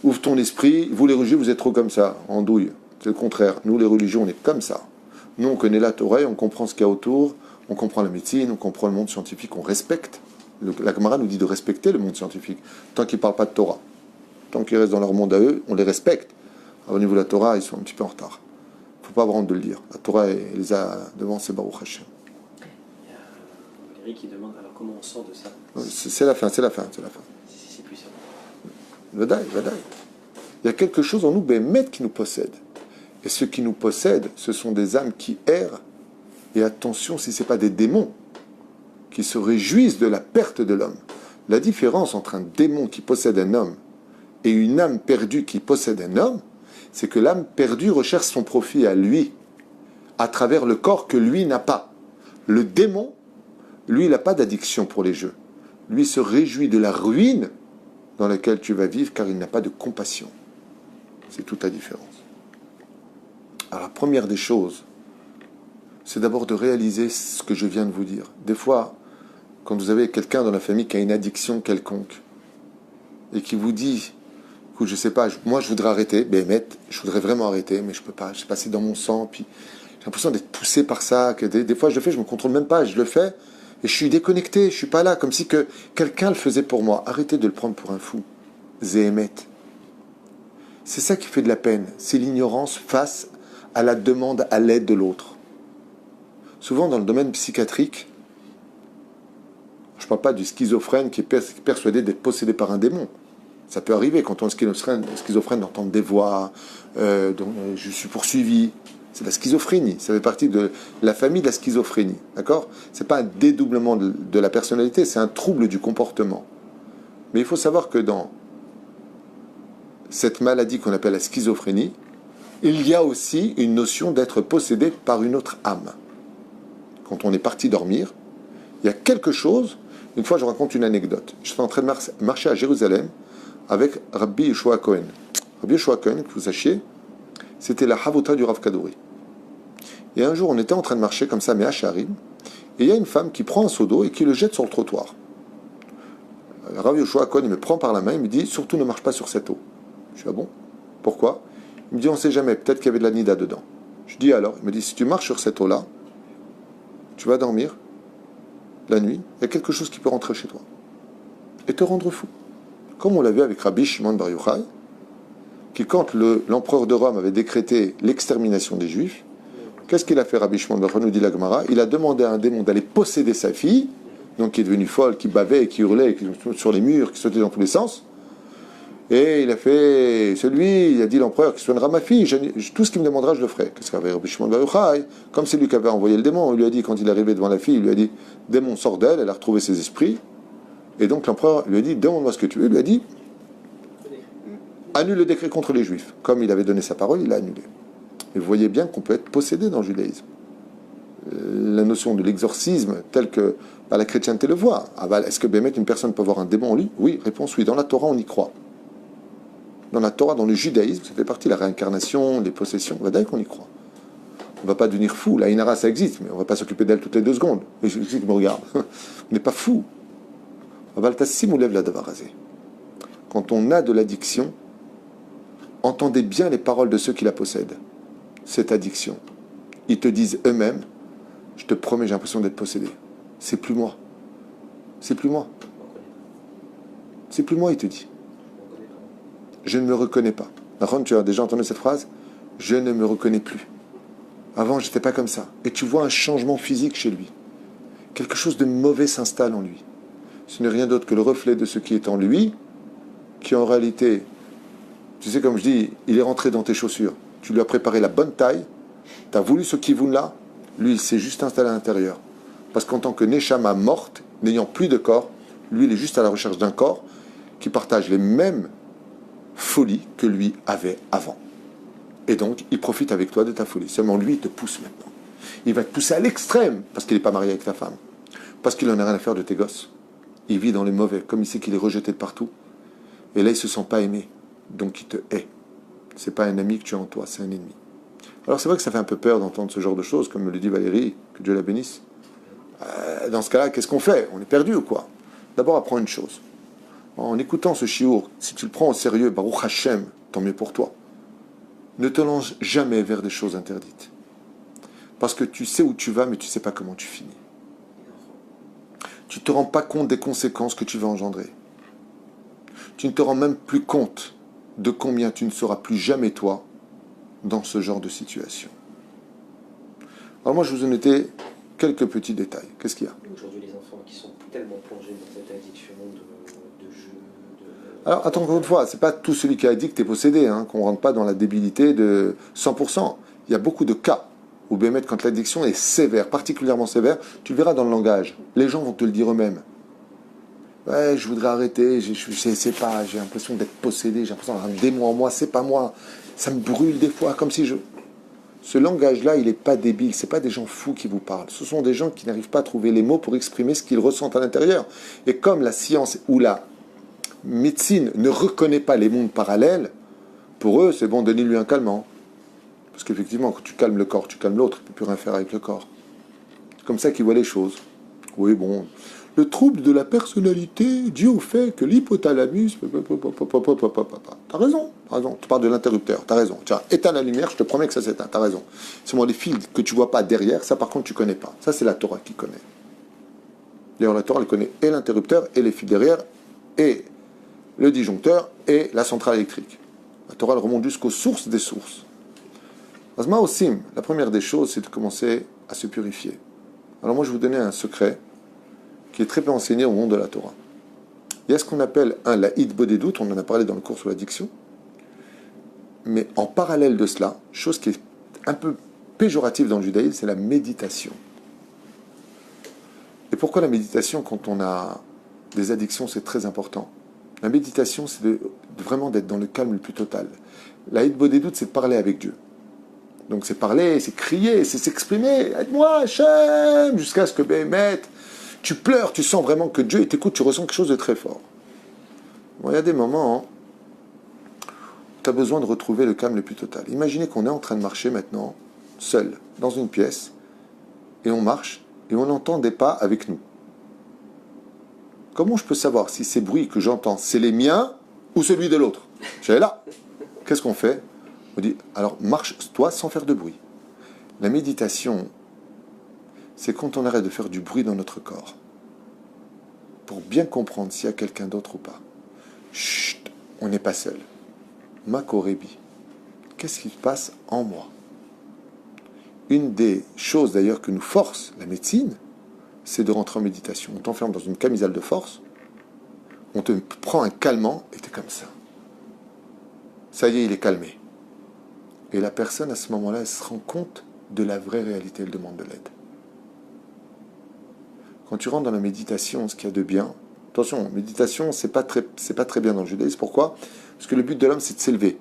ouvre ton esprit, vous les religieux, vous êtes trop comme ça, en douille. C'est le contraire. Nous, les religieux, on est comme ça. Nous, on connaît la Torah, on comprend ce qu'il y a autour, on comprend la médecine, on comprend le monde scientifique, on respecte. La Gemara nous dit de respecter le monde scientifique, tant qu'ils ne parlent pas de Torah. Tant qu'ils restent dans leur monde à eux, on les respecte. Au niveau de la Torah, ils sont un petit peu en retard. Il ne faut pas avoir honte de le dire. La Torah, elle les a devant, c'est Baruch Hashem. Il y a Eric qui demande alors comment on sort de ça? C'est la fin, c'est la fin, c'est la fin. Si c'est puissant. Vadaï, vadaï. Il y a quelque chose en nous, Bémet, qui nous possède. Et ceux qui nous possèdent, ce sont des âmes qui errent. Et attention, si ce n'est pas des démons qui se réjouissent de la perte de l'homme. La différence entre un démon qui possède un homme et une âme perdue qui possède un homme, c'est que l'âme perdue recherche son profit à lui, à travers le corps que lui n'a pas. Le démon, lui, il n'a pas d'addiction pour les jeux. Lui se réjouit de la ruine dans laquelle tu vas vivre, car il n'a pas de compassion. C'est toute la différence. Alors, la première des choses, c'est d'abord de réaliser ce que je viens de vous dire. Des fois, quand vous avez quelqu'un dans la famille qui a une addiction quelconque, et qui vous dit, écoute, je sais pas, moi je voudrais arrêter, je voudrais vraiment arrêter, mais je peux pas, c'est passé dans mon sang, puis j'ai l'impression d'être poussé par ça, que des fois je le fais, je me contrôle même pas, je le fais, et je suis déconnecté, je suis pas là, comme si que quelqu'un le faisait pour moi. Arrêtez de le prendre pour un fou. Zéhémet. C'est ça qui fait de la peine, c'est l'ignorance face à la demande à l'aide de l'autre. Souvent dans le domaine psychiatrique, je ne parle pas du schizophrène qui est persuadé d'être possédé par un démon. Ça peut arriver quand on est schizophrène d'entendre des voix, je suis poursuivi. C'est la schizophrénie, ça fait partie de la famille de la schizophrénie. D'accord ? Ce n'est pas un dédoublement de la personnalité, c'est un trouble du comportement. Mais il faut savoir que dans cette maladie qu'on appelle la schizophrénie, il y a aussi une notion d'être possédé par une autre âme. Quand on est parti dormir, il y a quelque chose. Une fois, je raconte une anecdote. Je suis en train de marcher à Jérusalem avec Rabbi Yeshua Cohen. Rabbi Yeshua Cohen, que vous sachiez, c'était la Havota du Rav Kadouri. Et un jour, on était en train de marcher comme ça, mais à Sharim, et il y a une femme qui prend un seau d'eau et qui le jette sur le trottoir. Rabbi Yeshua Cohen, il me prend par la main, il me dit, surtout ne marche pas sur cette eau. Je dis, ah bon ? Pourquoi ? Il me dit, on ne sait jamais, peut-être qu'il y avait de la nida dedans. Je dis alors, il me dit, si tu marches sur cette eau-là, tu vas dormir, la nuit, il y a quelque chose qui peut rentrer chez toi et te rendre fou. Comme on l'a vu avec Rabbi Shimon Bar Yochai, qui quand l'empereur de Rome avait décrété l'extermination des Juifs, qu'est-ce qu'il a fait Rabbi Shimon Bar Yochai, nous dit la Gemara ? Il a demandé à un démon d'aller posséder sa fille, donc qui est devenue folle, qui bavait, qui hurlait, qui sur les murs, qui sautait dans tous les sens. Et il a fait, il a dit l'empereur qui soignera ma fille, tout ce qu'il me demandera, je le ferai. Qu'est-ce qu'avait Rabbi Shimon Bar Yochai ? Comme c'est lui qui avait envoyé le démon, il lui a dit, quand il est arrivé devant la fille, il lui a dit, démon, sort d'elle, elle a retrouvé ses esprits. Et donc l'empereur lui a dit, demande-moi ce que tu veux. Il lui a dit, annule le décret contre les Juifs. Comme il avait donné sa parole, il l'a annulé. Et vous voyez bien qu'on peut être possédé dans le judaïsme. La notion de l'exorcisme, telle que la chrétienté le voit. Est-ce que Bémet, une personne peut avoir un démon en lui ? Oui, réponse oui. Dans la Torah, on y croit. Dans la Torah, dans le judaïsme, ça fait partie de la réincarnation, des possessions. On va dire qu'on y croit. On ne va pas devenir fou. La Inara, ça existe, mais on ne va pas s'occuper d'elle toutes les 2 secondes. Et je dis que me regarde. On n'est pas fou. Quand on a de l'addiction, entendez bien les paroles de ceux qui la possèdent. Cette addiction. Ils te disent eux-mêmes, je te promets, j'ai l'impression d'être possédé. C'est plus moi. C'est plus moi. C'est plus moi, il te dit. Je ne me reconnais pas. D'accord, tu as déjà entendu cette phrase ? Je ne me reconnais plus. Avant, je n'étais pas comme ça. Et tu vois un changement physique chez lui. Quelque chose de mauvais s'installe en lui. Ce n'est rien d'autre que le reflet de ce qui est en lui, qui en réalité, tu sais, comme je dis, il est rentré dans tes chaussures. Tu lui as préparé la bonne taille, tu as voulu ce kivoun-là, lui, il s'est juste installé à l'intérieur. Parce qu'en tant que Neshama morte, n'ayant plus de corps, lui, il est juste à la recherche d'un corps qui partage les mêmes folies que lui avait avant. Et donc, il profite avec toi de ta folie. Seulement lui, il te pousse maintenant. Il va te pousser à l'extrême, parce qu'il n'est pas marié avec ta femme. Parce qu'il n'en a rien à faire de tes gosses. Il vit dans les mauvais, comme il sait qu'il est rejeté de partout. Et là, il ne se sent pas aimé. Donc, il te hait. Ce n'est pas un ami que tu as en toi, c'est un ennemi. Alors, c'est vrai que ça fait un peu peur d'entendre ce genre de choses, comme me le dit Valérie, que Dieu la bénisse. Dans ce cas-là, qu'est-ce qu'on fait ? On est perdu ou quoi ? D'abord, apprends une chose. En écoutant ce chiour, si tu le prends au sérieux, Baruch Hashem, tant mieux pour toi. Ne te lance jamais vers des choses interdites. Parce que tu sais où tu vas, mais tu ne sais pas comment tu finis. Tu ne te rends pas compte des conséquences que tu vas engendrer. Tu ne te rends même plus compte de combien tu ne seras plus jamais toi dans ce genre de situation. Alors moi, je vous ai noté quelques petits détails. Qu'est-ce qu'il y a ? Aujourd'hui, les enfants enfants qui sont tellement plongés dans cette addiction de jeu, Alors, attends, encore une fois, c'est pas tout celui qui est addict est possédé, hein, qu'on rentre pas dans la débilité de 100%. Il y a beaucoup de cas où, Bémet, quand l'addiction est sévère, particulièrement sévère, tu le verras dans le langage. Les gens vont te le dire eux-mêmes. Ouais, je voudrais arrêter, je sais pas, j'ai l'impression d'être possédé, j'ai l'impression d'avoir un démon en moi, c'est pas moi. Ça me brûle des fois, comme si je... Ce langage-là, il n'est pas débile, ce n'est pas des gens fous qui vous parlent. Ce sont des gens qui n'arrivent pas à trouver les mots pour exprimer ce qu'ils ressentent à l'intérieur. Et comme la science ou la médecine ne reconnaît pas les mondes parallèles, pour eux, c'est bon, donnez-lui un calmant. Parce qu'effectivement, quand tu calmes le corps, tu calmes l'autre, il ne peut plus rien faire avec le corps. C'est comme ça qu'ils voient les choses. Oui, bon... Le trouble de la personnalité dû au fait que l'hypothalamus... T'as raison. Tu parles de l'interrupteur, t'as raison. Tiens, éteins la lumière, je te promets que ça s'éteint, t'as raison. C'est moi les fils que tu vois pas derrière, ça par contre tu connais pas. Ça c'est la Torah qui connaît. D'ailleurs la Torah elle connaît et l'interrupteur et les fils derrière, et le disjoncteur et la centrale électrique. La Torah elle remonte jusqu'aux sources des sources. Azma Osim, la première des choses c'est de commencer à se purifier. Alors moi je vais vous donner un secret qui est très peu enseigné au monde de la Torah. Il y a ce qu'on appelle la Hitbodedut, on en a parlé dans le cours sur l'addiction, mais en parallèle de cela, chose qui est un peu péjorative dans le judaïsme, c'est la méditation. Et pourquoi la méditation, quand on a des addictions, c'est très important? La méditation, c'est vraiment d'être dans le calme le plus total. La Hitbodedut, c'est de parler avec Dieu. Donc c'est parler, c'est crier, c'est s'exprimer, aide-moi Hachem, jusqu'à ce que Béhémet, tu pleures, tu sens vraiment que Dieu t'écoute, tu ressens quelque chose de très fort. Bon, il y a des moments où tu as besoin de retrouver le calme le plus total. Imaginez qu'on est en train de marcher maintenant, seul, dans une pièce, et on marche, et on entend des pas avec nous. Comment je peux savoir si ces bruits que j'entends, c'est les miens ou celui de l'autre? J'ai là. Qu'est-ce qu'on fait? On dit, alors marche-toi sans faire de bruit. La méditation, c'est quand on arrête de faire du bruit dans notre corps pour bien comprendre s'il y a quelqu'un d'autre ou pas. Chut, on n'est pas seul. Makorebi, qu'est-ce qui se passe en moi? Une des choses d'ailleurs que nous force la médecine, c'est de rentrer en méditation. On t'enferme dans une camisole de force, on te prend un calmant et t'es comme ça. Ça y est, il est calmé. Et la personne à ce moment-là, elle se rend compte de la vraie réalité, elle demande de l'aide. Quand tu rentres dans la méditation, ce qu'il y a de bien, attention, méditation, c'est pas très bien dans le judaïsme. Pourquoi? Parce que le but de l'homme, c'est de s'élever.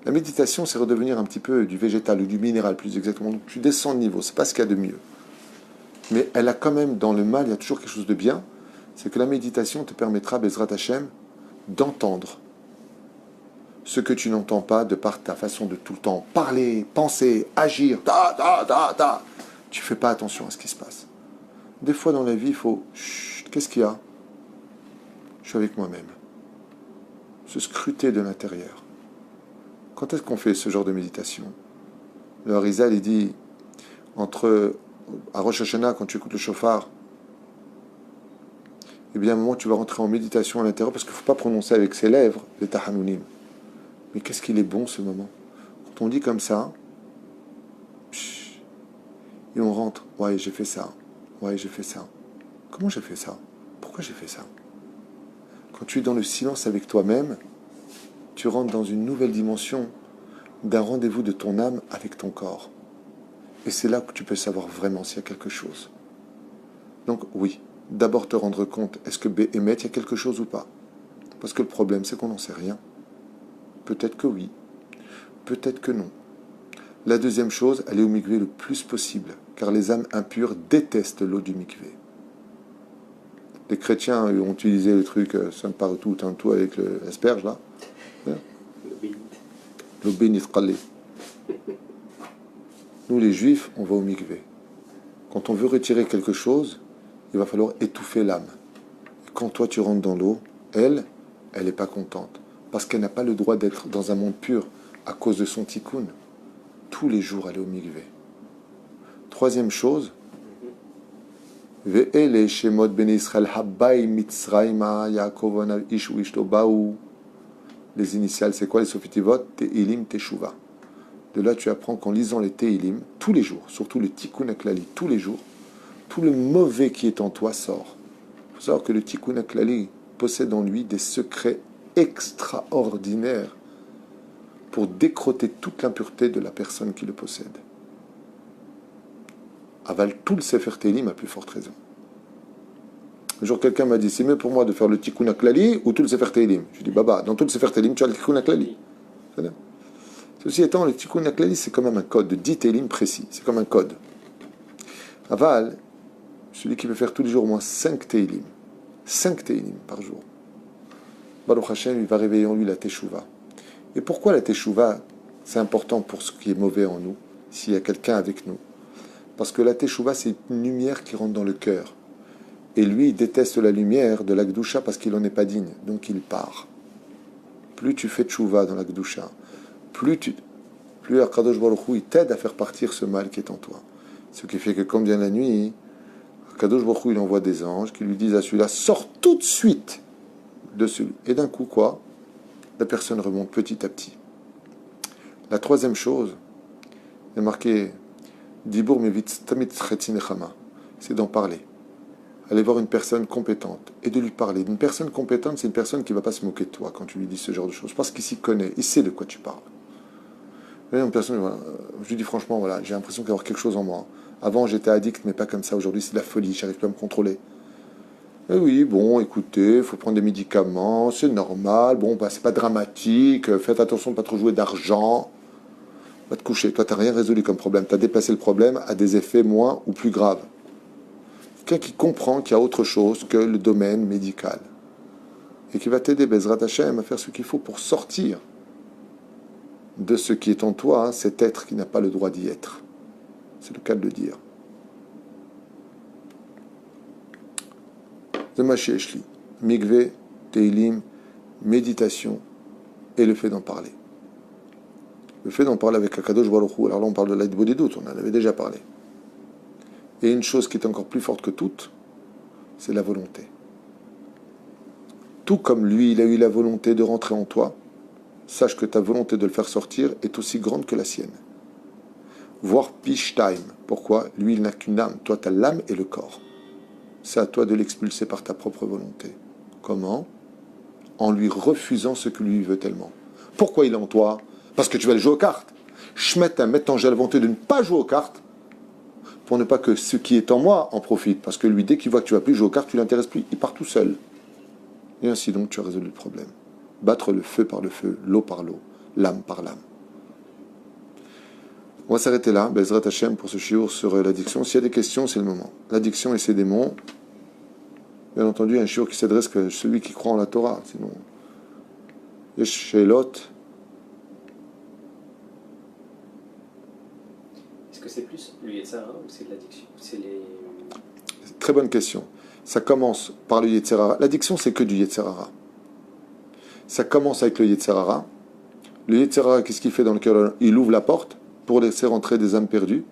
La méditation, c'est redevenir un petit peu du végétal ou du minéral, plus exactement. Donc tu descends de niveau, c'est pas ce qu'il y a de mieux. Mais elle a quand même, dans le mal, il y a toujours quelque chose de bien, c'est que la méditation te permettra, Bezrat Hashem, d'entendre ce que tu n'entends pas de par ta façon de tout le temps parler, penser, agir. Tu fais pas attention à ce qui se passe. Des fois dans la vie, il faut... Chut, qu'est-ce qu'il y a? Je suis avec moi-même. Se scruter de l'intérieur. Quand est-ce qu'on fait ce genre de méditation? Le Harizal, il dit, à Rosh Hashanah, quand tu écoutes le shofar, eh bien, à un moment, tu vas rentrer en méditation à l'intérieur, parce qu'il ne faut pas prononcer avec ses lèvres les tahanunim. Mais qu'est-ce qu'il est bon, ce moment? Quand on dit comme ça, et on rentre, ouais, j'ai fait ça. Ouais, j'ai fait ça. Comment j'ai fait ça? Pourquoi j'ai fait ça? Quand tu es dans le silence avec toi-même, tu rentres dans une nouvelle dimension d'un rendez-vous de ton âme avec ton corps. Et c'est là que tu peux savoir vraiment s'il y a quelque chose. Donc oui, d'abord te rendre compte, est-ce que Béhémet, il y a quelque chose ou pas? Parce que le problème, c'est qu'on n'en sait rien. Peut-être que oui, peut-être que non. La deuxième chose, aller au mikvé le plus possible, car les âmes impures détestent l'eau du mikvé. Les chrétiens ont utilisé le truc, ça me parle tout avec l'asperge là. L'eau bénite qalé. Nous les juifs, on va au mikvé. Quand on veut retirer quelque chose, il va falloir étouffer l'âme. Et quand toi tu rentres dans l'eau, elle n'est pas contente. Parce qu'elle n'a pas le droit d'être dans un monde pur à cause de son tikkun. Tous les jours aller au mikvé. Troisième chose, Ve'ele shemot ben Israël habay mitzrayma Yaakov ish u ishto baou. Les initiales, c'est quoi les sofitivot? Te'ilim teshuva. De là, tu apprends qu'en lisant les Te'ilim, tous les jours, surtout le tikkun aklali, tous les jours, tout le mauvais qui est en toi sort. faut savoir que le Tikkun HaKlali possède en lui des secrets extraordinaires pour décroter toute l'impureté de la personne qui le possède. Aval tout le Sefer Tehillim à plus forte raison. Un jour, quelqu'un m'a dit, c'est mieux pour moi de faire le Tikkun HaKlali ou tout le Sefer Tehillim. Je dis, Baba, dans tout le Sefer Tehillim, tu as le Tikkun HaKlali. Ceci étant, le Tikkun HaKlali, c'est quand même un code de 10 Tehillim précis. C'est comme un code. Aval, celui qui veut faire tous les jours au moins 5 Tehillim. 5 Tehillim par jour. Baruch Hashem, il va réveiller en lui la Teshuvah. Et pourquoi la Teshuvah, c'est important pour ce qui est mauvais en nous, s'il y a quelqu'un avec nous? Parce que la Teshuvah, c'est une lumière qui rentre dans le cœur. Et lui, il déteste la lumière de la Gdusha parce qu'il n'en est pas digne. Donc il part. Plus tu fais Teshuvah dans la Gdusha, plus Akadosh Baruch Hu, il t'aide à faire partir ce mal qui est en toi. Ce qui fait que quand vient la nuit, Akadosh Baruch Hu, il envoie des anges qui lui disent à celui-là, sors tout de suite de celui. Et d'un coup, quoi? La personne remonte petit à petit. La troisième chose, il y a marqué Dibur mevitz tamid chetzin nechama, c'est d'en parler. Aller voir une personne compétente et de lui parler. Une personne compétente, c'est une personne qui ne va pas se moquer de toi quand tu lui dis ce genre de choses, parce qu'il s'y connaît, il sait de quoi tu parles. Une personne, je lui dis franchement, voilà, j'ai l'impression qu'il y a quelque chose en moi. Avant, j'étais addict, mais pas comme ça. Aujourd'hui, c'est de la folie, je n'arrive plus à me contrôler. Eh oui, bon, écoutez, il faut prendre des médicaments, c'est normal, bon, bah, c'est pas dramatique, faites attention de ne pas trop jouer d'argent. Va te coucher, toi, tu n'as rien résolu comme problème. Tu as déplacé le problème à des effets moins ou plus graves. Quelqu'un qui comprend qu'il y a autre chose que le domaine médical et qui va t'aider, Bezrat Hashem, à faire ce qu'il faut pour sortir de ce qui est en toi, hein, cet être qui n'a pas le droit d'y être. C'est le cas de le dire. Zemacheshli, Mikvé, Teilim, méditation et le fait d'en parler. Le fait d'en parler avec Akadosh Baruch Hu, alors là on parle de l'aide des doutes, on en avait déjà parlé. Et une chose qui est encore plus forte que toutes, c'est la volonté. Tout comme lui, il a eu la volonté de rentrer en toi, sache que ta volonté de le faire sortir est aussi grande que la sienne. Voire Pishtaim. Pourquoi? Lui, il n'a qu'une âme. Toi, tu as l'âme et le corps. C'est à toi de l'expulser par ta propre volonté. Comment? En lui refusant ce que lui veut tellement. Pourquoi il est en toi? Parce que tu vas le jouer aux cartes. Shmetin, mettant j'ai la volonté de ne pas jouer aux cartes, pour ne pas que ce qui est en moi en profite. Parce que lui, dès qu'il voit que tu ne vas plus jouer aux cartes, tu ne l'intéresses plus. Il part tout seul. Et ainsi donc, tu as résolu le problème. Battre le feu par le feu, l'eau par l'eau, l'âme par l'âme. On va s'arrêter là, Bezrat Hashem, pour ce shiur sur l'addiction. S'il y a des questions, c'est le moment. L'addiction et ses démons. Bien entendu, un shiur qui s'adresse que celui qui croit en la Torah. Sinon, Yesh Sheilot. Est-ce que c'est plus le Yetzirah ou c'est de l'addiction? C'est les... Très bonne question. Ça commence par le Yetzirah. L'addiction, c'est que du Yetzirah. Ça commence avec le Yetzirah. Le Yetzirah, qu'est-ce qu'il fait dans le cœur? Il ouvre la porte pour laisser rentrer des âmes perdues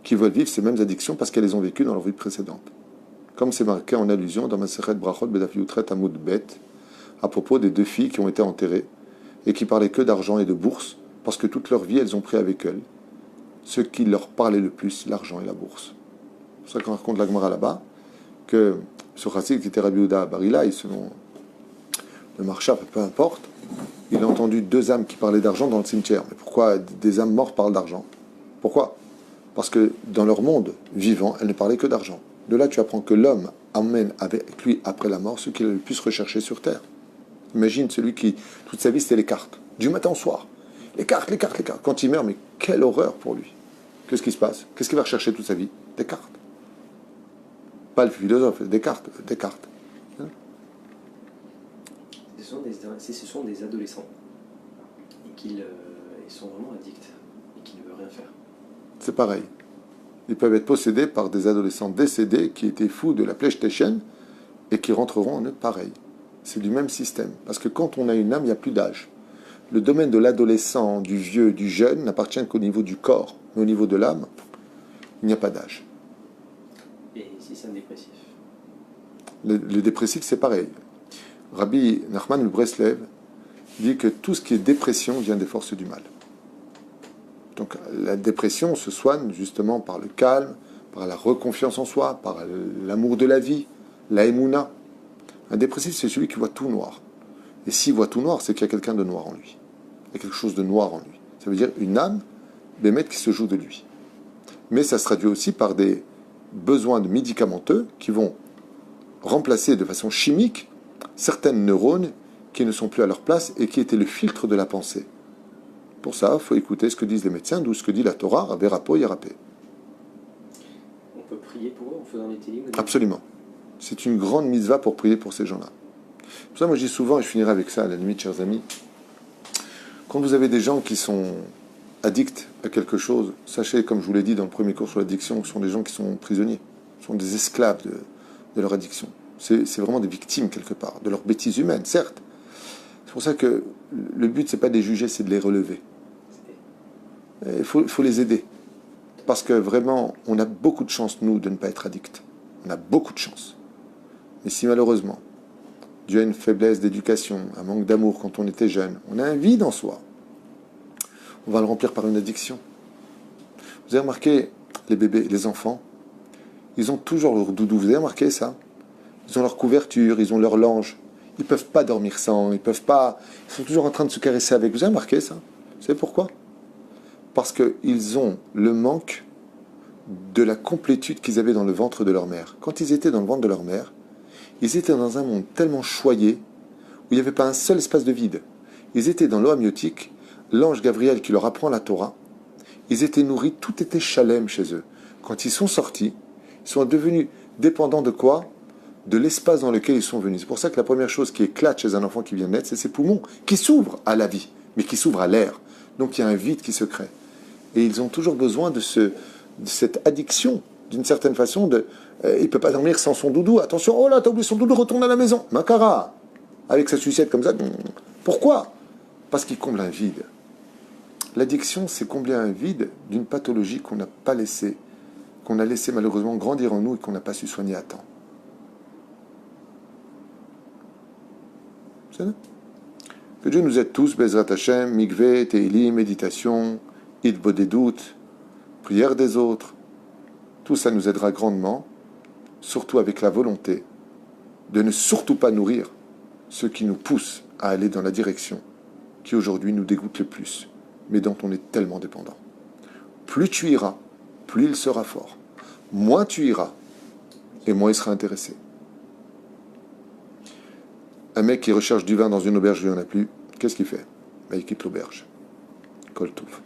qui veulent vivre ces mêmes addictions parce qu'elles les ont vécues dans leur vie précédente. Comme c'est marqué en allusion dans Masechet Brachot Bedaf Yutret Amud Bet à propos des deux filles qui ont été enterrées et qui parlaient que d'argent et de bourse parce que toute leur vie, elles ont pris avec elles ce qui leur parlait le plus, l'argent et la bourse. C'est pour ça qu'on raconte la Gemara là-bas que ce chassid qui était Rabbi Yehuda Barilaï, selon le Marchap, peu importe, il a entendu deux âmes qui parlaient d'argent dans le cimetière. Mais pourquoi des âmes mortes parlent d'argent? Pourquoi? Parce que dans leur monde vivant, elles ne parlaient que d'argent. De là, tu apprends que l'homme amène avec lui, après la mort, ce qu'il a le plus recherché sur terre. Imagine celui qui, toute sa vie, c'était les cartes. Du matin au soir. Les cartes, les cartes, les cartes. Quand il meurt, mais quelle horreur pour lui. Qu'est-ce qui se passe? Qu'est-ce qu'il va rechercher toute sa vie? Des cartes. Pas le philosophe, des cartes. Des cartes. Si ce sont des adolescents et qu'ils ils sont vraiment addicts et qu'ils ne veulent rien faire. C'est pareil. Ils peuvent être possédés par des adolescents décédés qui étaient fous de la PlayStation et qui rentreront en eux pareil. C'est du même système. Parce que quand on a une âme, il n'y a plus d'âge. Le domaine de l'adolescent, du vieux, du jeune n'appartient qu'au niveau du corps. Mais au niveau de l'âme, il n'y a pas d'âge. Et si c'est un dépressif? Le dépressif, c'est pareil. Rabbi Nachman le Breslev dit que tout ce qui est dépression vient des forces du mal. Donc la dépression se soigne justement par le calme, par la reconfiance en soi, par l'amour de la vie, la émouna. Un dépressif, c'est celui qui voit tout noir. Et s'il voit tout noir, c'est qu'il y a quelqu'un de noir en lui. Il y a quelque chose de noir en lui. Ça veut dire une âme, Bémet, qui se joue de lui. Mais ça se traduit aussi par des besoins de médicamenteux qui vont remplacer de façon chimique certaines neurones qui ne sont plus à leur place et qui étaient le filtre de la pensée. Pour ça, il faut écouter ce que disent les médecins, d'où ce que dit la Torah, Rabbe Rapo, Yarapé. On peut prier pour eux en faisant les télim? Absolument. C'est une grande mitzvah pour prier pour ces gens-là. Pour ça, moi je dis souvent, et je finirai avec ça à la limite, chers amis, quand vous avez des gens qui sont addicts à quelque chose, sachez, comme je vous l'ai dit dans le premier cours sur l'addiction, ce sont des gens qui sont prisonniers, ce sont des esclaves de leur addiction. C'est vraiment des victimes quelque part, de leur bêtise humaine, certes. C'est pour ça que le but, c'est pas de les juger, c'est de les relever. Il faut les aider. Parce que vraiment, on a beaucoup de chance, nous, de ne pas être addicts. On a beaucoup de chance. Mais si malheureusement, Dieu a une faiblesse d'éducation, un manque d'amour quand on était jeune, on a un vide en soi, on va le remplir par une addiction. Vous avez remarqué, les bébés, les enfants, ils ont toujours leur doudou. Vous avez remarqué ça? Ils ont leur couverture, ils ont leur linge. Ils ne peuvent pas dormir sans, ils sont toujours en train de se caresser avec. Vous avez remarqué ça? Vous savez pourquoi? Parce qu'ils ont le manque de la complétude qu'ils avaient dans le ventre de leur mère. Quand ils étaient dans le ventre de leur mère, ils étaient dans un monde tellement choyé, où il n'y avait pas un seul espace de vide. Ils étaient dans l'eau amniotique, l'ange Gabriel qui leur apprend la Torah. Ils étaient nourris, tout était chalem chez eux. Quand ils sont sortis, ils sont devenus dépendants de quoi? De l'espace dans lequel ils sont venus. C'est pour ça que la première chose qui éclate chez un enfant qui vient de naître, c'est ses poumons, qui s'ouvrent à la vie, mais qui s'ouvrent à l'air. Donc il y a un vide qui se crée. Et ils ont toujours besoin de cette addiction, d'une certaine façon. Il ne peut pas dormir sans son doudou. Attention, oh là, t'as oublié son doudou, retourne à la maison. Makara, avec sa sucette comme ça. Pourquoi? Parce qu'il comble un vide. L'addiction, c'est combler un vide d'une pathologie qu'on n'a pas laissé, qu'on a laissé malheureusement grandir en nous et qu'on n'a pas su soigner à temps. C'est ça? Que Dieu nous aide tous, Bezrat Hashem, Mikvé, Teilim, méditation, Idbo des doutes, prière des autres. Tout ça nous aidera grandement, surtout avec la volonté de ne surtout pas nourrir ceux qui nous poussent à aller dans la direction qui aujourd'hui nous dégoûte le plus, mais dont on est tellement dépendant. Plus tu iras, plus il sera fort. Moins tu iras, et moins il sera intéressé. Un mec qui recherche du vin dans une auberge, il n'y en a plus, qu'est-ce qu'il fait? Il quitte l'auberge. Kol Tov.